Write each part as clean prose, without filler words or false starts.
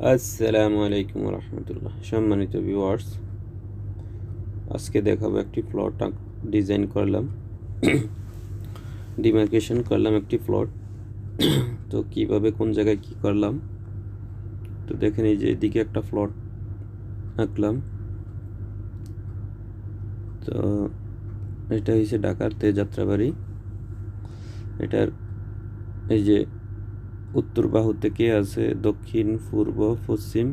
আসসালামু আলাইকুম রহমতুল্লাহ। সম্মানিত ভিউয়ার্স, আজকে দেখাবো একটি প্লট ডিজাইন করলাম, ডিমার্কেশন করলাম একটি প্লট। তো কিভাবে কোন জায়গায় কি করলাম তো দেখেন, এই যে এদিকে একটা প্লট আঁকলাম। তো এটা হচ্ছে ঢাকার তেযাত্রাবাড়ি। এটার এই যে উত্তর বাহু থেকে আছে দক্ষিণ, পূর্ব, পশ্চিম।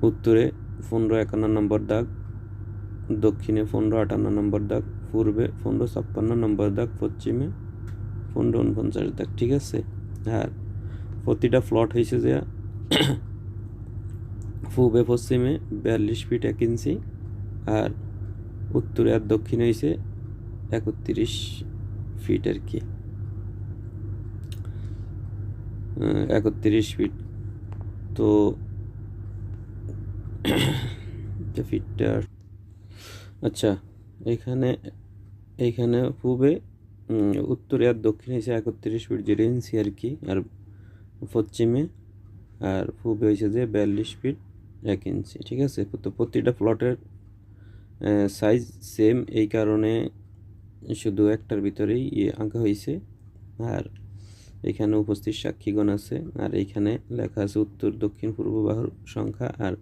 উত্তরে 1551 নম্বর দাগ, দক্ষিণে 1558 নম্বর দাগ, পূর্বে 1556 নম্বর দাগ, পশ্চিমে 1549 দাগ। ঠিক আছে। আর প্রতিটা প্লট হয়েছে যে পূবে পশ্চিমে 42 ফিট 1 ইঞ্চি, আর উত্তরে আর দক্ষিণে হয়েছে 31 ফিট আর কি, 31 ফিট। তো ফিটটা আচ্ছা, এখানে এইখানে পূবে উত্তরে আর দক্ষিণে হয়েছে 31 ফিট 0 ইঞ্চি আর কি, আর পশ্চিমে আর পূবে হয়েছে যে 42 ফিট 1 ইঞ্চি। ঠিক আছে। তো প্রতিটা প্লটের সাইজ সেম, এই কারণে শুধু একটার ভিতরেই আঁকা হয়েছে। আর এখানে উপস্থিত সাক্ষীগণ আছে, আর এইখানে লেখা আছে উত্তর, দক্ষিণ, পূর্ব বাহুর সংখ্যা। আর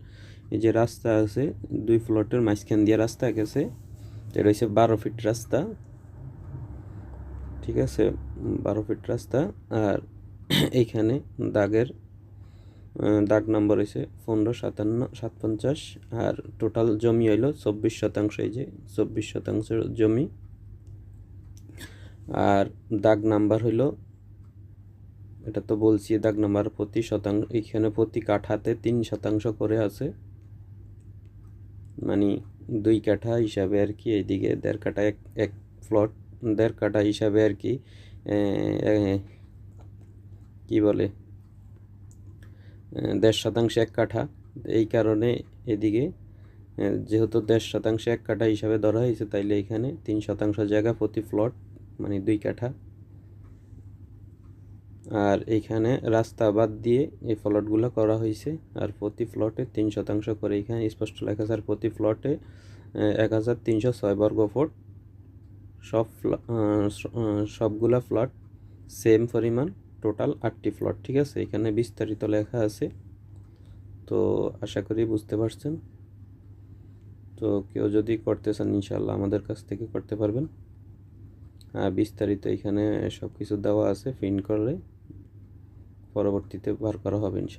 এই যে রাস্তা আছে, 2 প্লটের মাঝখান দিয়ে রাস্তা গেছে, এটা হচ্ছে 12 ফিট রাস্তা। ঠিক আছে, 12 ফিট রাস্তা। আর এইখানে দাগ নাম্বার হয়েছে 1557 আর টোটাল জমি হইল 24 শতাংশ। এই যে 24 শতাংশ জমি। আর দাগ নাম্বার হইল, এটা তো বলছি, দাগ নাম্বার প্রতি শতাংশ, এইখানে প্রতি কাঠাতে 3 শতাংশ করে আছে, মানে 2 কাঠা হিসাবে আর কি। এইদিকে 1.5 কাঠা এক প্লট, 1.5 কাঠা হিসাবে আর কি। কি বলে, 1.5 শতাংশ 1 কাঠা। এই কারণে এদিকে যেহেতু 1.5 শতাংশ 1 কাঠা হিসাবে ধরা হয়েছে, তাইলে এখানে 3 শতাংশ জায়গা প্রতি প্লট, মানে 2 কাঠা। আর এইখানে রাস্তা বাদ দিয়ে এই প্লটগুলো করা হয়েছে। আর প্রতি প্লটে 3 শতাংশ করে এখানে স্পষ্ট লেখা আছে। আর প্রতি প্লটে 1306 বর্গফুট। সবগুলা প্লট সেম পরিমাণ, টোটাল 8টি প্লট। ঠিক আছে, এখানে বিস্তারিত লেখা আছে। তো আশা করি বুঝতে পারছেন। তো কেউ যদি করতে চান, ইনশাল্লাহ আমাদের কাছ থেকে করতে পারবেন। বিস্তারিত এখানে সব কিছু দেওয়া আছে, প্রিন্ট করলে পরবর্তীতে বার করা হবে ইনশাল্লাহ।